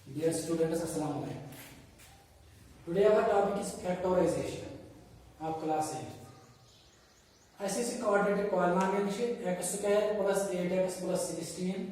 Dear students, Assalamu alaikum. Today our topic is factorization of class 8. ICC coordinated polynomial x square plus 8x plus 16.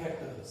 factors.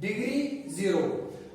degree 0.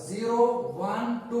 0 1 2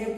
a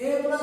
a plus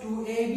2ab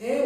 a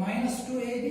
minus 2ab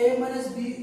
a minus b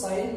sin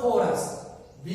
4x b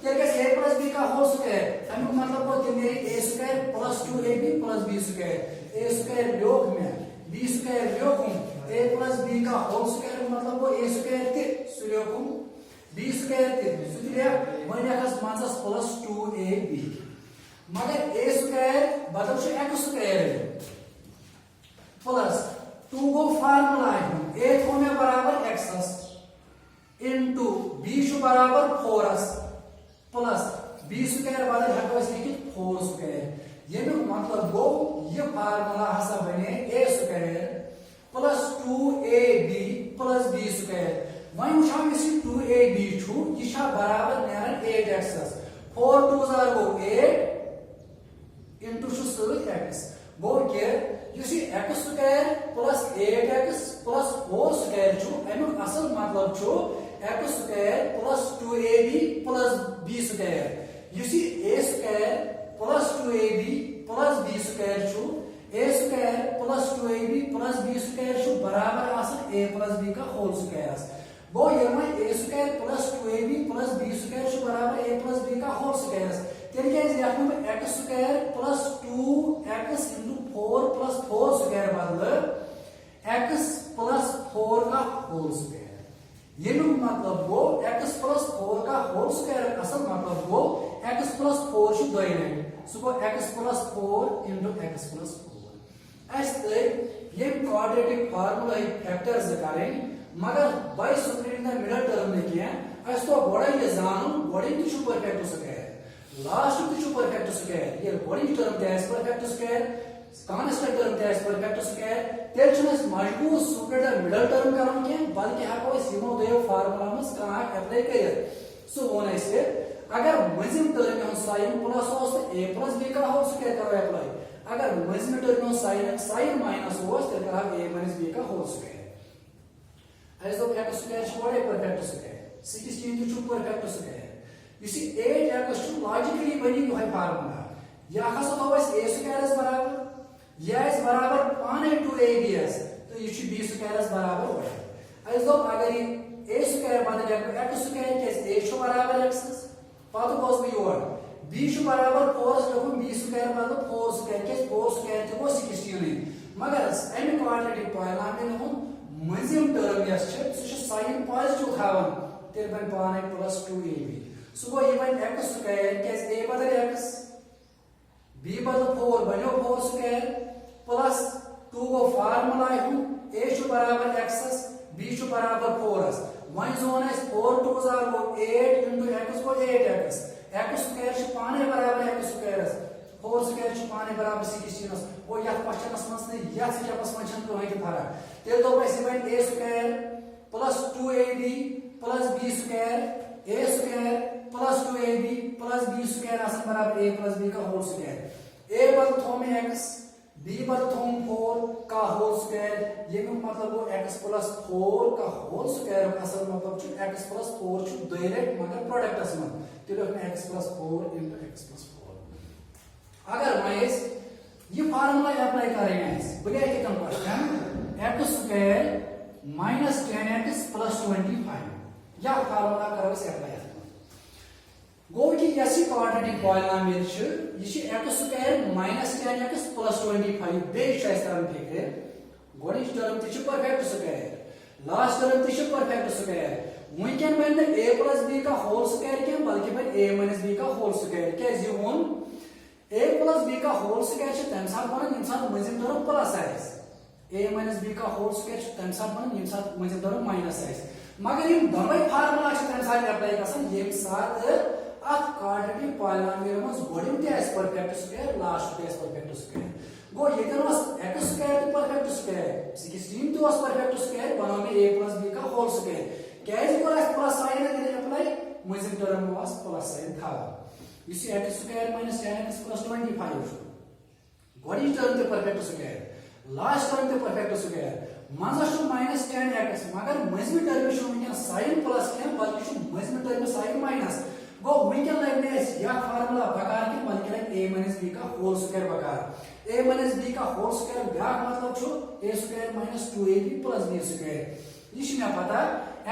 تیل گژھِ a plus b کا whole square امیُک مطلب گوٚو تیٚلہِ نیرِ a square plus 2ab plus b square a square لیوٚکھ مےٚ b سکوائر لیوٚکھُم a plus b کا ہول سکوائر مطلب گوٚو a سکوائر تہِ سُہ لیوٚکھُم b سکوائر تہِ سُہ تہِ لیکھ وۄنۍ لیکھس منٛزس plus 2ab مگر a سکوائر بدل چھُ x square plus 2 go formula a تھو مےٚ برابر x انٹو b چھُ برابر 4 پلس b سکوائر بدل ہیٚکو أسۍ لیکھِتھ 4 سکوائر ییٚمیُک مطلب گوٚو یہِ فارمولا ہسا بنے a square plus 2ab plus b square وۄنۍ وٕچھو یُس یہِ 2ab چھُ یہِ چھا برابر نیران 8x 4 2 گوٚو 8 انٹو چھُ سۭتۍ x گوٚو کہِ یُس یہِ x square plus 8x plus 4 square چھُ امیُک اصل مطلب چھُ x square plus 2ab plus b square یُس یہِ a square plus 2ab plus b square چھُ a square plus 2ab plus b square چھُ برابر آسان a پلس b کا ہول سکوائرس گوٚو ییٚلہِ وۄنۍ a square plus 2ab plus b square چھُ برابر a پلس b کا ہول سکوائرس تیٚلہِ کیازِ لیکھو بہٕ x square plus 2x into 4 plus 4 square بدلہٕ x پلس 4 کا ہول سکوائر ییٚمیُک مطلب گوٚو x پلس 4 کا ہول سکوائر اصل مطلب گوٚو x پلس 4 چھُ دۄیہِ لٹہِ سُہ گوٚو x plus 4 into x plus 4 اَسہِ تٔرۍ ییٚمہِ کواڈریٹک فارمولاہٕکۍ فیکٹر زٕ کَرٕنۍ مگر by splitting the middle term نہٕ کینٛہہ اَسہِ توٚگ گۄڈے یہِ زانُن گۄڈٕنیُک تہِ چھُ پٔرفیکٹ سکوائر لاسٹُک تہِ چھُ پٔرفیکٹ سکوائر ییٚلہِ گۄڈٕنِچ ٹرم تہِ آسہِ پٔرفیکٹ سکوائر کانسٹنٹ ٹرم تہِ آسہِ پٔرفیکٹ سکوائر تیٚلہِ چھُنہٕ اَسہِ مجبوٗر سپلٹ دا مڈل ٹرم کرُن کینٛہہ بلکہِ ہٮ۪کو أسۍ یِمو دۄیو فارمولا منٛز کانٛہہ اکھ ایپلاے کٔرِتھ سُہ ووٚن اَسہِ اگر مٔنٛزِم ٹرمہِ ہُنٛد ساین پلس اوس تہٕ a پلس b کا ہول سکوائر کرو ایپلاے اگر مٔنٛزمہِ ٹرمہِ ہُنٛد ساین مائنس اوس تیٚلہِ کرہو a مائنس b کا ہول سکوائر اَسہِ دوٚپ x سکوائر چھُ گۄڈے پٔرفیکٹ سکوائر 16 تہِ چھُ پٔرفیکٹ سکوائر یُس یہِ 8x چھُ لاجِکلی بنی یِہوے فارمولا یہِ ہسا تھوٚو اَسہِ a سکوائرس برابر یہِ آسہِ برابر پانے 2ab تہٕ یہِ چھُ b سکوائرس برابر اَسہِ دوٚپ اگر یہِ a سکوائر بدل ہٮ۪کو x سکوائر کیازِ a چھُ برابر x پتہٕ گوٚژھ بہٕ یور b چھُ برابر 4 لیکھُن b سکوائر بدل 4 سکوائر کیازِ 4 سکوائر تہِ گوٚو 16 مگر امہِ کواڈریٹک پالینامِیل ہُنٛد مٔنٛزِم ٹرم یۄس چھِ سُہ چھُ ساین پازٹِو تھاوان تیٚلہِ بنہِ پانے پلس 2ab سُہ گوٚو یہِ بنہِ x سکوائر کیازِ a بدل x b بدل 4 بنیو 4 سکوائر پلس 2 گوٚو فارمولا ہُنٛد a چھُ برابر x b چھُ برابر 4 وۄنۍ زون اَسہِ 4 2 گوٚو 8 انٹو x گوٚو 8x x سکوائر چھُ پانے برابر x سکوائرس 4 سکوائر چھُ پانے برابر 16 گوٚو یتھ کوسچنس منٛز تہٕ یتھ سٹیپس منٛز چھنہٕ کٕہٕنۍ تہِ فرق تیٚلہِ دوٚپ اَسہِ یہِ بنہِ a square plus 2ab plus b square a square plus 2ab plus b square آسان برابر a پلس b کا ہول سکوائر a بدل تھوٚو مےٚ x b بدل تھوٚوُم 4 کا ہول سکوائر ییٚمیُک مطلب گوٚو x پلس 4 کا ہول سکوائر اصل مطلب چھُ x پلس 4 چھُ دۄیہِ لٹہِ مگر پروڈکٹس منٛز تیٚلہِ اوس مےٚ x plus 4 into x plus 4 اگر وۄنۍ أسۍ یہِ فارمولا ایپلاے کرٕنۍ آسہِ بہٕ لیکھٕ یِتھن پٲٹھۍ x square minus 10x plus 25 یا فارمولا کرو أسۍ ایپلاے گوٚو کہِ یۄس یہِ کواڈریٹک پالینامِیل چھِ یہِ چھِ x square minus 10x plus 25 بیٚیہِ چھُ اَسہِ تران فِکرِ گۄڈٕنِچ ٹرم تہِ چھِ پٔرفیکٹ سکوائر لاسٹ ٹرم تہِ چھِ پٔرفیکٹ سکوائر وٕنکٮ۪ن بنہِ نہٕ a پلس b کا ہول سکوائر کینٛہہ بلکہِ بنہِ a مائنس b کا ہول سکوائر کیازِ یہِ ووٚن a پلس b کا ہول سکوائر چھُ تمہِ ساتہٕ بنان ییٚمہِ ساتہٕ مٔنٛزِم ٹرم پلس آسہِ a مائنس b کا ہول سکوائر چھُ تمہِ ساتہٕ بنان ییٚمہِ ساتہٕ مٔنٛزِم ٹرم مائنس آسہِ مگر یِم دۄنوے فارمولا چھِ تمہِ ساتہٕ ایپلاے گژھان ییٚمہِ ساتہٕ اتھ کواڈریٹک پالینامِیل منٛز گۄڈٕنیُک تہِ آسہِ پٔرفیکٹ سکوائر لاسٹ تہِ آسہِ پٔرفیکٹ سکوائر گوٚو ییٚتٮ۪ن اوس x سکوائر تہِ پٔرفیکٹ سکوائر 16 تہِ اوس پٔرفیکٹ سکوائر بنوو مےٚ a پلس b کا ہول سکوائر کیازِ کوٚر اَسہِ پلس ساین اگر ایپلاے مٔنٛزِم ٹرم اوس پلس ساین تھاوان یُس یہِ x square minus 10x plus 25 چھُ گۄڈٕنِچ ٹرم تہِ پٔرفیکٹ سکوائر لاسٹ ٹرم تہِ پٔرفیکٹ سکوائر منٛزس چھُ مائنس 10x مگر مٔنٛزمہِ ٹرمہِ چھُنہٕ وٕنکٮ۪ن ساین پلس کینٛہہ بلکہِ چھُ مٔنٛزمہِ ٹرمہِ ساین مائنس گوٚو وٕنکٮ۪ن لگہِ نہٕ اَسہِ یتھ فارمولا بکار کینٛہہ بلکہِ لگہِ a مائنس b کا ہول سکوائر بکار a مائنس b کا ہول سکوائر بیاکھ مطلب چھُ a square minus 2ab plus b square یہِ چھِ مےٚ پتہ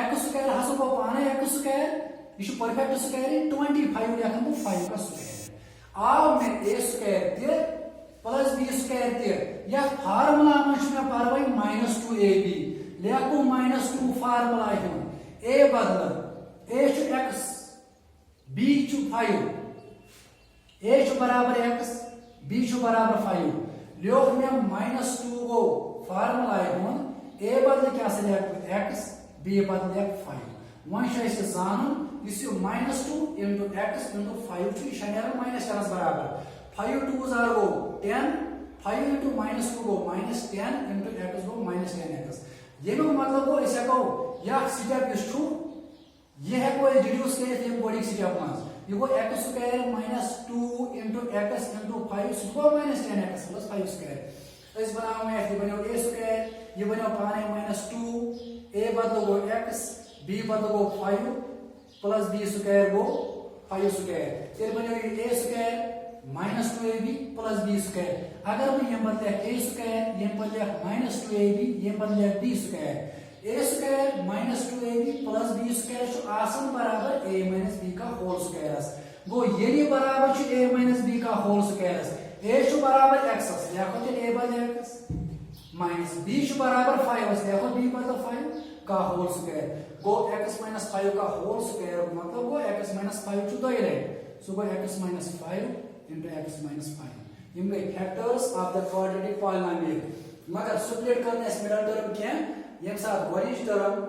x سکوائر ہسا گوٚو پانے x سکوائر یہ پرفیکٹ سکوائر 25 لکھن بہ 5 کا سکوائر آو میں a سکوائر تہ پلس b سکوائر تہ یا فارمولا میں پروے -2ab لیکھو -2 فارمولا a بدل a x b 5 a برابر x b برابر 5 لیوکھ میں -2 گو فارمولا a بدل کیا سے x b بدل 5 ون چھ زانن اس -2 into x into 5 چھ شنیر مائنس کرنس برابر 5 2 زار گو 10 5 into -2 گو -10 into x گو -10x یہ مطلب گو اس کو یہ سٹیپ اس چھو یہ ہے کوئی ریڈیوس کرے یہ بڑی سٹیپ ماس یہ گو x square -2 into x into 5 سکو -10x + 5 سکوائر اس بناو میں یہ بنو a سکوائر یہ بنو پانے -2 a بدل گو x b بدل گو 5 plus b سکوائر گو 5 سکوائر پھر بنو a square -2ab plus b square اگر میں یہ بدلے a سکوائر یہ بدلے -2ab یہ بدلے b square a square -2ab plus b square چھ آسن برابر a b کا ہول سکوائر گو یہ برابر چھ a b کا ہول سکوائر a چھ برابر x لیکھو تے a بدلے x minus b چھ برابر 5 لیکھو b بدل 5 کا ہول سکوائر گو x - 5 کا ہول سکوائر مطلب گو x - 5 چھ دوئی رہے سو گو x - 5 into x - 5 یم گئی factors of the quadratic polynomial مگر سپلٹ کرنے اس مڈل ٹرم کیا یم ساتھ گوڈنچ term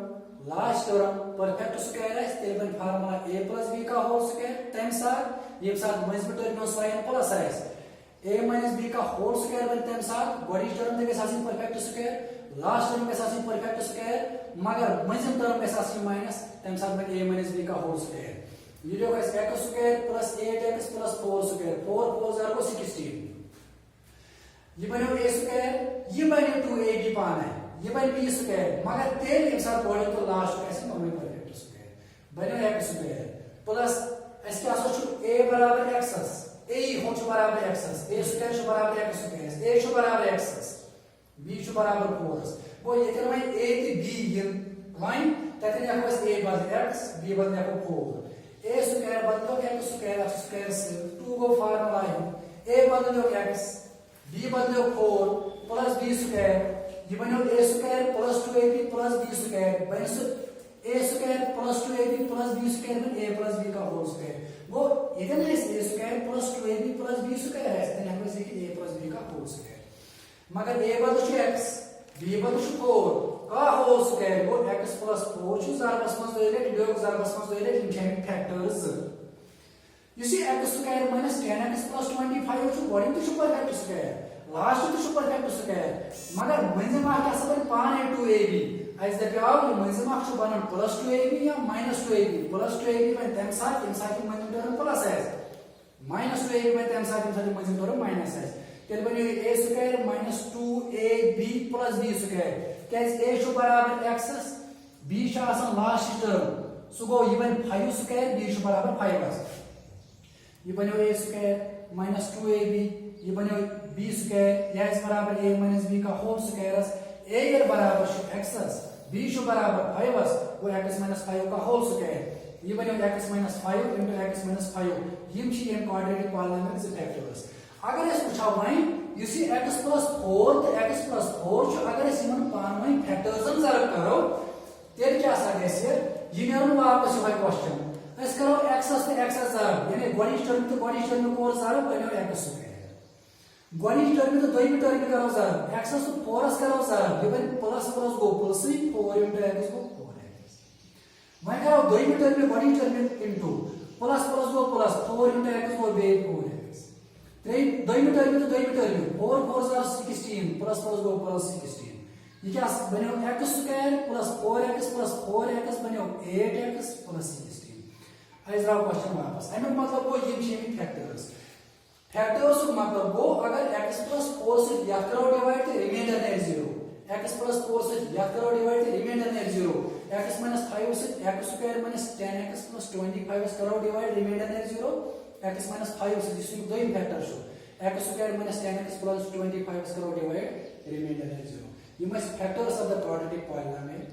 last term perfect square ہے تیل بن فارمولا a + b کا ہول سکوائر تم ساتھ یم ساتھ مزید ٹرم سائن پلس ہے a - b کا ہول سکوائر بن تم ساتھ گوڈنچ ٹرم دے ساتھ پرفیکٹ سکوائر لاسٹ ٹرم کے ساتھ پرفیکٹ سکوائر مگر مزید ٹرم کے ساتھ مائنس تم ساتھ بن a - b کا ہول سکوائر یہ جو ہے x سکوائر + 8x + 4 سکوائر 4 4 0 کو 16 یہ بنو a سکوائر یہ بنو 2ab پان ہے یہ بن b سکوائر مگر تیل ایک ساتھ بڑھے تو لاسٹ کیسے نوے پرفیکٹ سکوائر بنو x سکوائر پلس اس کے اساس a برابر x a ہو چھ برابر x a سکوائر چھ برابر x سکوائر a چھ برابر x b چھ برابر 4 وہ یہ کہ میں a تے b یہ وائن تکن یا کو a بدل x b بدل یا کو 4 a سکوائر بدلو x سکوائر x سکوائر سے 2 کو فارمولا ہے a بدلو x b بدلو 4 plus b سکوائر یہ بنو a square plus 2ab plus b square بنس a square plus 2ab plus b square بن a plus b کا ہول سکوائر وہ ادھر ہے a square plus 2ab plus b square ہے تو ہم سے کہ a plus b کا ہول سکوائر مگر a بدل x b بدل 4 کا ہول سکوائر وہ x plus 4 چھ ضربس مز دویلے ڈیوک ضربس مز دویلے ان چھ factors you see x square minus 10x plus 25 چھ بڑی تو چھ پرفیکٹ سکوائر لاسٹ تو چھ پرفیکٹ سکوائر مگر منزم اکھ اس بن پانے 2ab از د پیاو منزم اکھ چھ بنن plus 2ab یا minus 2ab plus 2ab بن تم ساتھ منزم ٹرم پلس ہے minus 2ab بن تم ساتھ منزم ٹرم مائنس ہے تیل بنو a square minus 2ab plus b square case a چھ برابر x b چھ آسان لاسٹ ٹرم سو گو یہ بن 5 سکوائر b چھ برابر 5 یہ بنو a سکوائر minus 2ab یہ بنو b سکوائر یا اس برابر a minus b کا ہول سکوائر a یہ برابر ہے x b شو برابر 5 وہ x minus 5 کا ہول سکوائر یہ بنو x minus 5 into x minus 5 M چھ یم کوادریٹک پالینومیل سے فیکٹرز اگر اس پوچھا وائیں you see x plus 4 تو x plus 4 چھ اگر اس یمن پانویں فیکٹرزن ضرب کرو تیل کیا سا گژھِ یہ نیرن واپس یہ کوسچن اس کرو x اس تے x ضرب یعنی گوڈنچ ٹرم کو ضرب بنو x سکوائر گوڈنچ ٹرم تو دویمہ ٹرم کرو ضرب x اس 4 اس کرو ضرب یہ بن پلس پلس گو پلس 4 into x گو 4x وہیں کرو دویمہ ٹرم گوڈنچ ٹرم انٹو پلس پلس گو پلس 4 into x گو بے 4x دویمہ ٹرم تو دویمہ ٹرم 4 4 زار 16 پلس پلس گو پلس 16 یہ کیا بنو x square plus 4x plus 4x بنو 8x پلس 16 ایز راو کوسچن واپس امیک مطلب گو یم چھ فیکٹرز فیکٹرز کو مطلب گو اگر x plus 4 سے یت کرو ڈیوائڈ تو ریمائنڈر نیٹ 0 x plus 4 سے یت کرو ڈیوائڈ تو ریمائنڈر نیٹ 0 x minus 5 سے x square minus 10x plus 25 کرو ڈیوائڈ ریمائنڈر نیٹ 0 x minus 5 سے جس میں دویم فیکٹر شو x square minus 10x plus 25 کرو ڈیوائڈ ریمائنڈر نیٹ 0 یہ مس فیکٹرز آف دی کوادریٹک پالینومیل